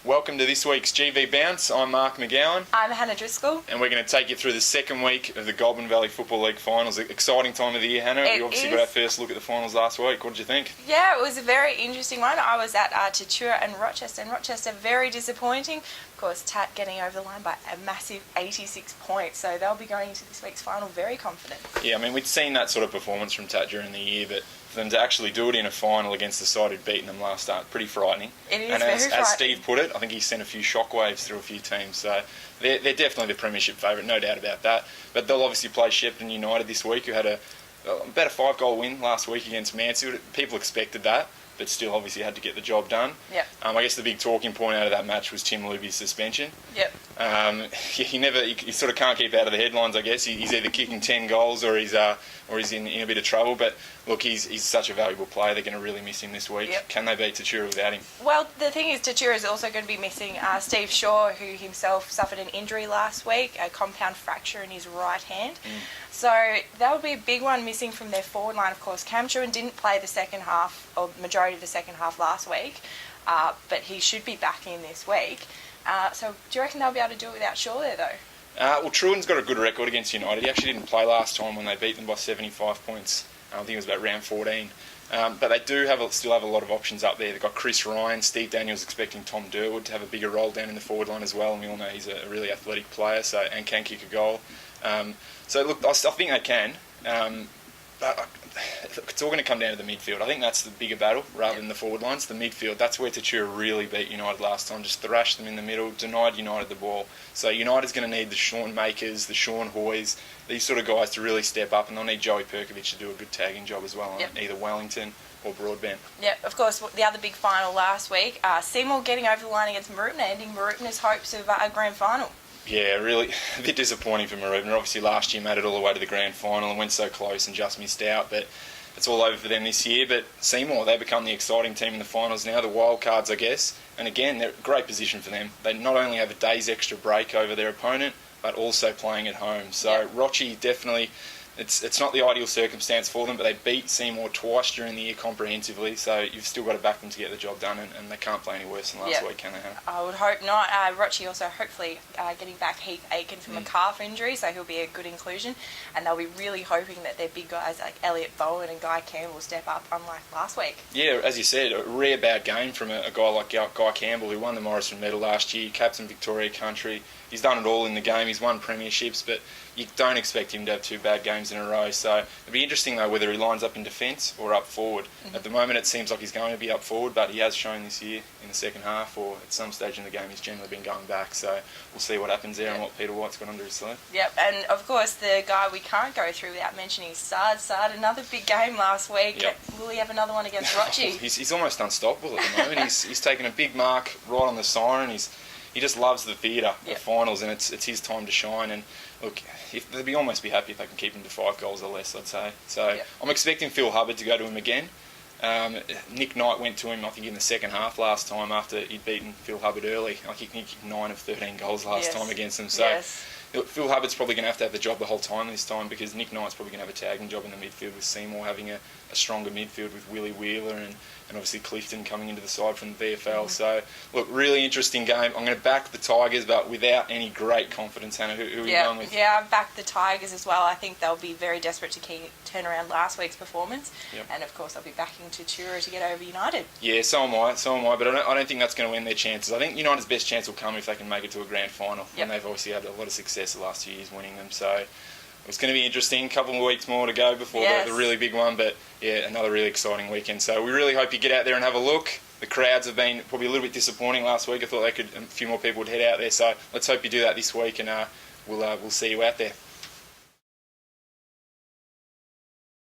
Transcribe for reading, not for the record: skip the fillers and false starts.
Welcome to this week's GV Bounce. I'm Marc McGowan. I'm Hannah Driscoll. And we're going to take you through the second week of the Goulburn Valley Football League finals. Exciting time of the year, Hannah. We obviously got our first look at the finals last week. What did you think? Yeah, it was a very interesting one. I was at Tatura and Rochester, very disappointing. Of course, Tat getting over the line by a massive 86 points, so they'll be going into this week's final very confident. Yeah, I mean, we'd seen that sort of performance from Tat during the year, but for them to actually do it in a final against the side who'd beaten them last start, pretty frightening. It is and very as frightening. Steve put it, I think he sent a few shockwaves through a few teams, so they're definitely the premiership favourite, no doubt about that. But they'll obviously play Shepparton United this week, who had about a 5-goal win last week against Mansfield. People expected that, but still obviously had to get the job done. Yep. I guess the big talking point out of that match was Tim Luby's suspension. Yep. He sort of can't keep out of the headlines, I guess. He's either kicking 10 goals or he's in a bit of trouble. But look, he's such a valuable player. They're going to really miss him this week. Yep. Can they beat Tatura without him? Well, the thing is, Tatura is also going to be missing Steve Shaw, who himself suffered an injury last week, a compound fracture in his right hand. So that would be a big one missing from their forward line. Of course, Cam Truan didn't play the second half, or majority of the second half last week, but he should be back in this week. So do you reckon they'll be able to do it without Shaw there, though? Well, Truan's got a good record against United. He actually didn't play last time when they beat them by 75 points. I think it was about round 14. But they do still have a lot of options up there. They've got Chris Ryan, Steve Daniels expecting Tom Durwood to have a bigger role down in the forward line as well, and we all know he's a really athletic player and can kick a goal. So look, I think they can. But it's all going to come down to the midfield. I think that's the bigger battle rather than the forward lines. The midfield, that's where Tatura really beat United last time. Just thrashed them in the middle, denied United the ball. So United's going to need the Sean Makers, the Sean Hoys, these sort of guys to really step up, and they'll need Joey Perkovic to do a good tagging job as well on either Wellington or Broadbent. Yeah, of course, the other big final last week, Seymour getting over the line against Marupna, ending Marupna's hopes of a grand final. Yeah, really a bit disappointing for Marupna. Obviously last year made it all the way to the grand final and went so close and just missed out, but it's all over for them this year. But Seymour, they become the exciting team in the finals now, the wild cards, I guess. And again, they're a great position for them. They not only have a day's extra break over their opponent, but also playing at home. So Rochi definitely, it's not the ideal circumstance for them, but they beat Seymour twice during the year comprehensively, so you've still got to back them to get the job done, and they can't play any worse than last week, can they? I would hope not. Rochi also hopefully getting back Heath Aiken from a calf injury, so he'll be a good inclusion, and they'll be really hoping that their big guys like Elliot Bowen and Guy Campbell step up, unlike last week. Yeah, as you said, a rare bad game from a guy like Guy Campbell, who won the Morrison Medal last year, captain Victoria Country. He's done it all in the game. He's won premierships, but you don't expect him to have 2 bad games in a row. So it'll be interesting, though, whether he lines up in defence or up forward. At the moment, it seems like he's going to be up forward, but he has shown this year in the second half, or at some stage in the game, he's generally been going back. So we'll see what happens there and what Peter White's got under his sleeve. Yep, and of course, the guy we can't go through without mentioning Sard. Another big game last week. Yep. Will he have another one against Rochi? He's almost unstoppable at the moment. He's taken a big mark right on the siren. He just loves the theatre of finals, and it's his time to shine. And look, they'd almost be happy if they can keep him to 5 goals or less, I'd say. So I'm expecting Phil Hubbard to go to him again. Nick Knight went to him, I think, in the second half last time after he'd beaten Phil Hubbard early. I think he kicked 9 of 13 goals last time against them. So Phil Hubbard's probably going to have the job the whole time this time, because Nick Knight's probably going to have a tagging job in the midfield, with Seymour having a stronger midfield with Willie Wheeler and obviously Clifton coming into the side from the VFL. So, look, really interesting game. I'm going to back the Tigers, but without any great confidence. Hannah, who are you going with? Yeah, I've backed the Tigers as well. I think they'll be very desperate to turn around last week's performance. And, of course, I'll be backing Tatura to get over United. Yeah, so am I. But I don't think that's going to win their chances. I think United's best chance will come if they can make it to a grand final. And they've obviously had a lot of success the last 2 years winning them. So it's going to be interesting. A couple of weeks more to go before the really big one. But, yeah, another really exciting weekend. So we really hope you get out there and have a look. The crowds have been probably a little bit disappointing last week. I thought a few more people would head out there. So let's hope you do that this week, and we'll see you out there.